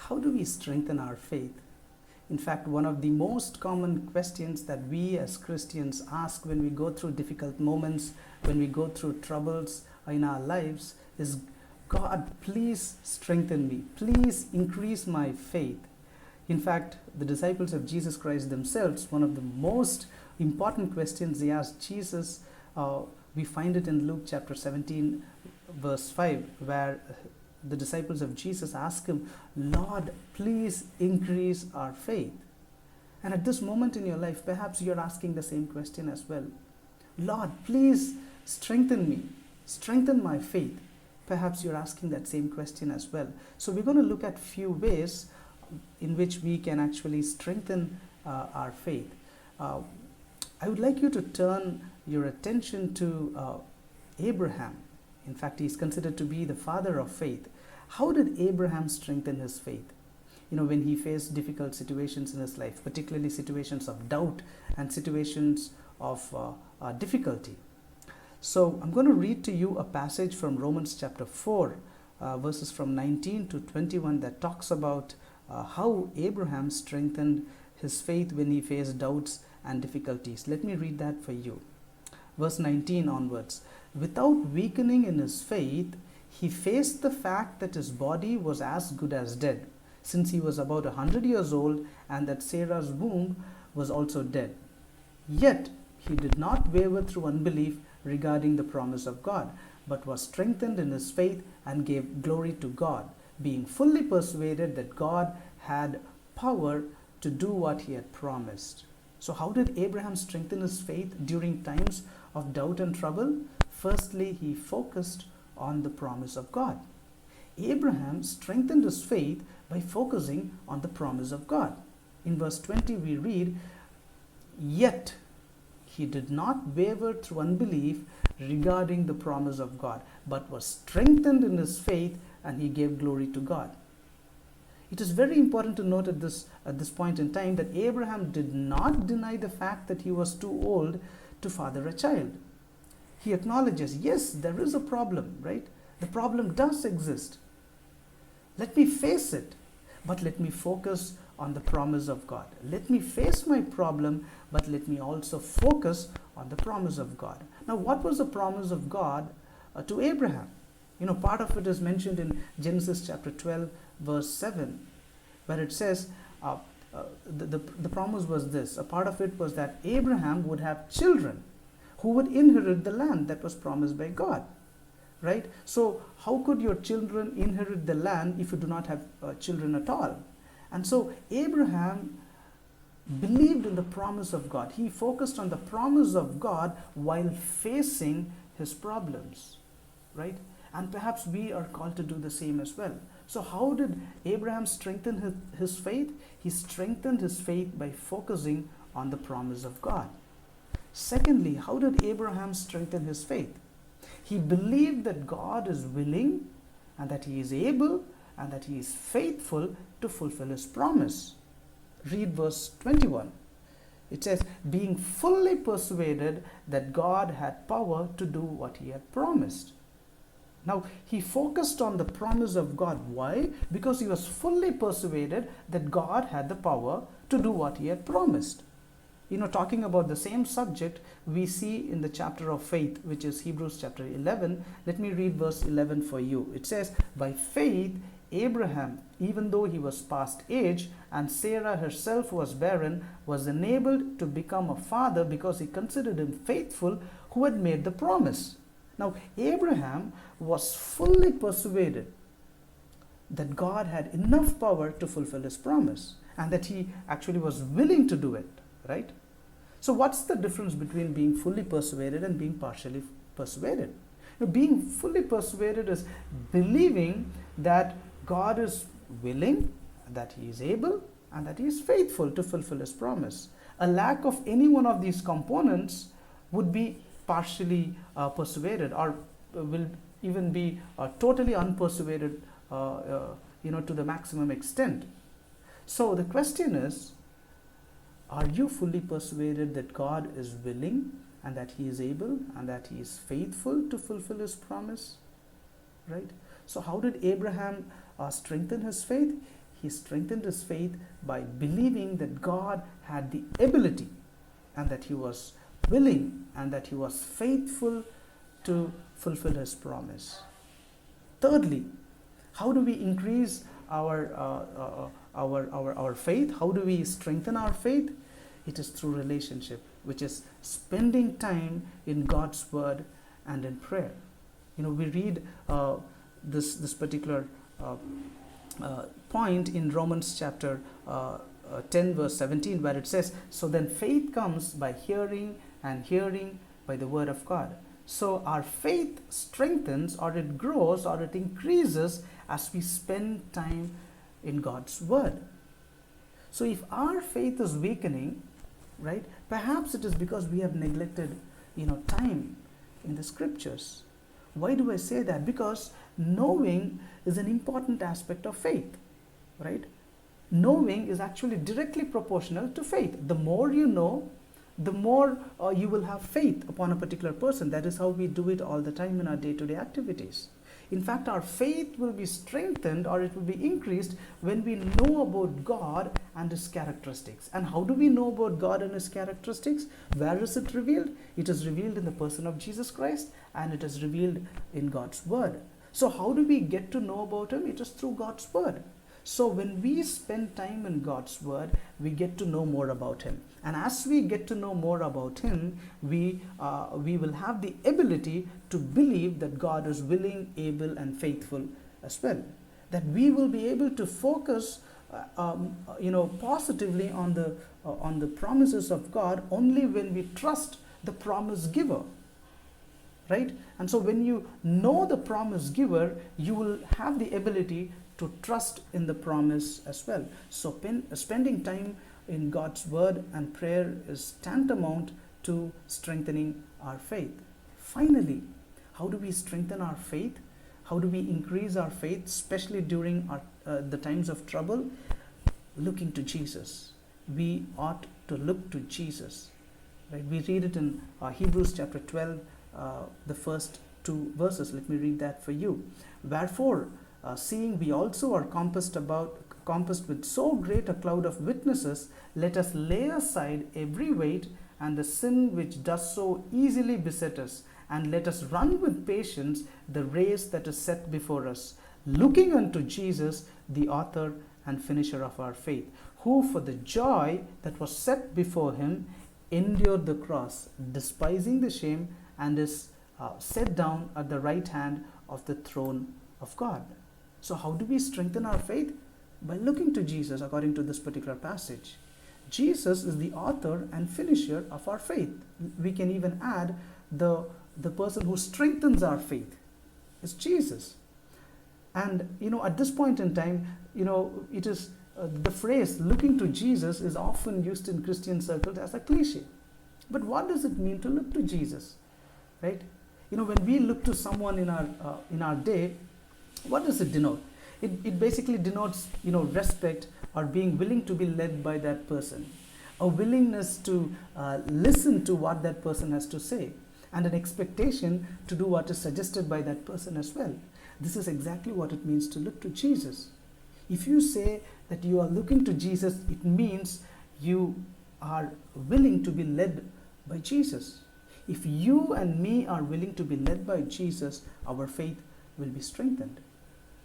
How do we strengthen our faith? In fact, one of the most common questions that we as Christians ask when we go through difficult moments, when we go through troubles in our lives, is, God, please strengthen me. Please increase my faith. In fact, the disciples of Jesus Christ themselves, one of the most important questions they asked Jesus, we find it in Luke chapter 17, verse 5, where the disciples of Jesus ask him, Lord, please increase our faith. And at this moment in your life, perhaps you're asking the same question as well. Lord, please strengthen me, strengthen my faith. Perhaps you're asking that same question as well. So we're going to look at few ways in which we can actually strengthen our faith. I would like you to turn your attention to Abraham. In fact, he is considered to be the father of faith. How did Abraham strengthen his faith? When he faced difficult situations in his life, particularly situations of doubt and situations of difficulty. So I'm going to read to you a passage from Romans chapter 4, verses from 19 to 21 that talks about how Abraham strengthened his faith when he faced doubts and difficulties. Let me read that for you. Verse 19 onwards. Without weakening in his faith, he faced the fact that his body was as good as dead, since he was about 100 years old, and that Sarah's womb was also dead. Yet he did not waver through unbelief regarding the promise of God, but was strengthened in his faith and gave glory to God, being fully persuaded that God had power to do what he had promised. So how did Abraham strengthen his faith during times of doubt and trouble? Firstly, he focused on the promise of God. Abraham strengthened his faith by focusing on the promise of God. In verse 20 we read, Yet he did not waver through unbelief regarding the promise of God, but was strengthened in his faith, and he gave glory to God. It is very important to note at this point in time that Abraham did not deny the fact that he was too old to father a child. He acknowledges, yes, there is a problem, right? The problem does exist. Let me face it, but let me focus on the promise of God. Let me face my problem, but let me also focus on the promise of God. Now, what was the promise of God to Abraham? Part of it is mentioned in Genesis chapter 12, verse 7, where it says, the promise was this. A part of it was that Abraham would have children who would inherit the land that was promised by God, right? So how could your children inherit the land if you do not have children at all? And so Abraham believed in the promise of God. He focused on the promise of God while facing his problems, right? And perhaps we are called to do the same as well. So how did Abraham strengthen his faith? He strengthened his faith by focusing on the promise of God. Secondly, how did Abraham strengthen his faith? He believed that God is willing and that he is able and that he is faithful to fulfill his promise. Read verse 21. It says, being fully persuaded that God had power to do what he had promised. Now, he focused on the promise of God. Why? Because he was fully persuaded that God had the power to do what he had promised. Talking about the same subject, we see in the chapter of faith, which is Hebrews chapter 11. Let me read verse 11 for you. It says, by faith, Abraham, even though he was past age and Sarah herself was barren, was enabled to become a father because he considered him faithful who had made the promise. Now, Abraham was fully persuaded that God had enough power to fulfill his promise and that he actually was willing to do it, right? So what's the difference between being fully persuaded and being partially persuaded? Being fully persuaded is believing that God is willing, that he is able, and that he is faithful to fulfill his promise. A lack of any one of these components would be partially persuaded, or will even be totally unpersuaded to the maximum extent. So the question is, are you fully persuaded that God is willing and that he is able and that he is faithful to fulfill his promise? Right? So how did Abraham strengthen his faith? he strengthened his faith by believing that God had the ability, and that he was willing, and that he was faithful to fulfill his promise. Thirdly, how do we increase our faith? How do we strengthen our faith? It is through relationship, which is spending time in God's word and in prayer. We read this particular point in Romans chapter 10 verse 17, where it says, "So then faith comes by hearing, and hearing by the word of God." So our faith strengthens, or it grows, or it increases as we spend time in God's word. So if our faith is weakening, right, perhaps it is because we have neglected time in the scriptures. Why do I say that? Because knowing is an important aspect of faith, right? Knowing is actually directly proportional to faith. The more you know, the more you will have faith upon a particular person. That is how we do it all the time in our day-to-day activities. In fact, our faith will be strengthened, or it will be increased, when we know about God and his characteristics. And how do we know about God and his characteristics? Where is it revealed? It is revealed in the person of Jesus Christ, and it is revealed in God's word. So how do we get to know about him? It is through God's word. So when we spend time in God's word, we get to know more about him. And as we get to know more about him, we will have the ability to believe that God is willing, able, and faithful as well. That we will be able to focus positively on the promises of God only when we trust the promise giver. Right? And so when you know the promise giver, you will have the ability to trust in the promise as well. So spending time in God's word and prayer is tantamount to strengthening our faith. Finally, how do we strengthen our faith? How do we increase our faith, especially during the times of trouble? Looking to Jesus. We ought to look to Jesus. Right? We read it in Hebrews chapter 12, the first 2 verses. Let me read that for you. "Wherefore, seeing we also are compassed with so great a cloud of witnesses, let us lay aside every weight and the sin which does so easily beset us, and let us run with patience the race that is set before us, looking unto Jesus, the author and finisher of our faith, who for the joy that was set before him endured the cross, despising the shame, and is set down at the right hand of the throne of God." So how do we strengthen our faith? By looking to Jesus, according to this particular passage. Jesus is the author and finisher of our faith. We can even add the person who strengthens our faith is Jesus. And at this point in time, it is the phrase "looking to Jesus" is often used in Christian circles as a cliche. But what does it mean to look to Jesus? Right? When we look to someone in our day, what does it denote? It basically denotes, respect, or being willing to be led by that person, a willingness to listen to what that person has to say, and an expectation to do what is suggested by that person as well. This is exactly what it means to look to Jesus. If you say that you are looking to Jesus, it means you are willing to be led by Jesus. If you and me are willing to be led by Jesus, our faith will be strengthened.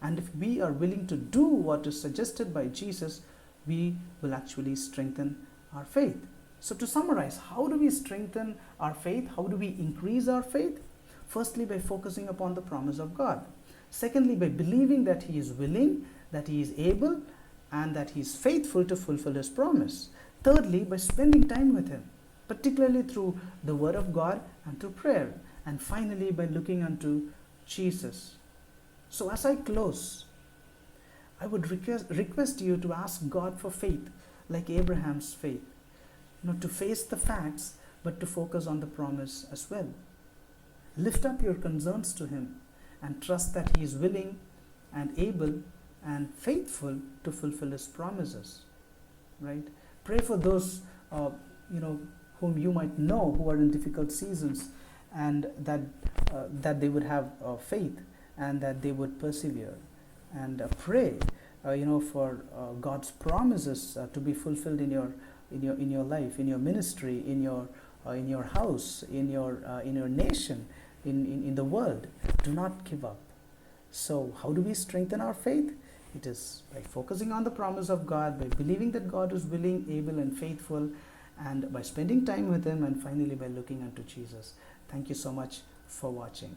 And if we are willing to do what is suggested by Jesus, we will actually strengthen our faith. So to summarize, how do we strengthen our faith? How do we increase our faith? Firstly, by focusing upon the promise of God. Secondly, by believing that he is willing, that he is able, and that he is faithful to fulfill his promise. Thirdly, by spending time with him, particularly through the word of God and through prayer. And finally, by looking unto Jesus. So as I close, I would request you to ask God for faith, like Abraham's faith. To face the facts, but to focus on the promise as well. Lift up your concerns to him and trust that he is willing and able and faithful to fulfill his promises. Right? Pray for those whom you might know who are in difficult seasons, and that they would have faith and that they would persevere. And pray for God's promises to be fulfilled in your life, in your ministry, in your house, in your nation, in the world. Do not give up. So how do we strengthen our faith? It is by focusing on the promise of God, by believing that God is willing, able, and faithful, and by spending time with Him, and finally by looking unto Jesus. Thank you so much for watching.